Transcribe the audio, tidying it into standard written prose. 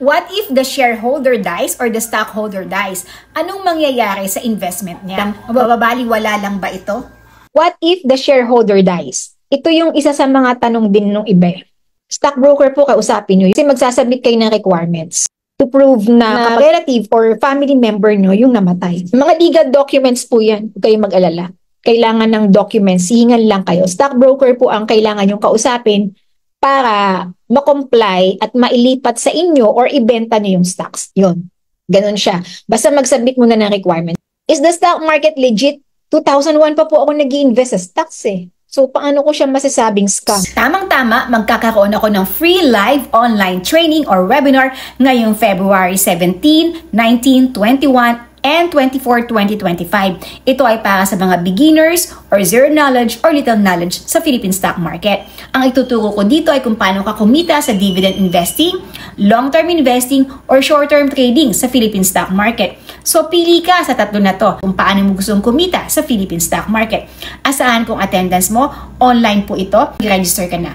What if the shareholder dies or the stockholder dies? Anong mangyayari sa investment niya? Mababaliwala lang ba ito? What if the shareholder dies? Ito yung isa sa mga tanong din ng iba. Stockbroker po kausapin nyo kasi magsasubmit kayo ng requirements to prove na relative or family member nyo yung namatay. Mga legal documents po yan, huwag kayong mag-alala. Kailangan ng documents, hihingan lang kayo. Stockbroker po ang kailangan yung kausapin para ma-comply at mailipat sa inyo or ibenta nyo yung stocks. Yun. Ganun siya. Basta mag-submit muna ng requirement. Is the stock market legit? 2001 pa po ako nag-i-invest sa stocks eh. So, paano ko siya masasabing scam? Tamang-tama, magkakaroon ako ng free live online training or webinar ngayong February 17, 19, 21, and 24, 2025. Ito ay para sa mga beginners or zero knowledge or little knowledge sa Philippine stock market. Ang ituturo ko dito ay kung paano ka kumita sa dividend investing, long-term investing, or short-term trading sa Philippine stock market. So, pili ka sa tatlo na to kung paano mo gustong kumita sa Philippine stock market. Asahan kung attendance mo, online po ito, i-register ka na.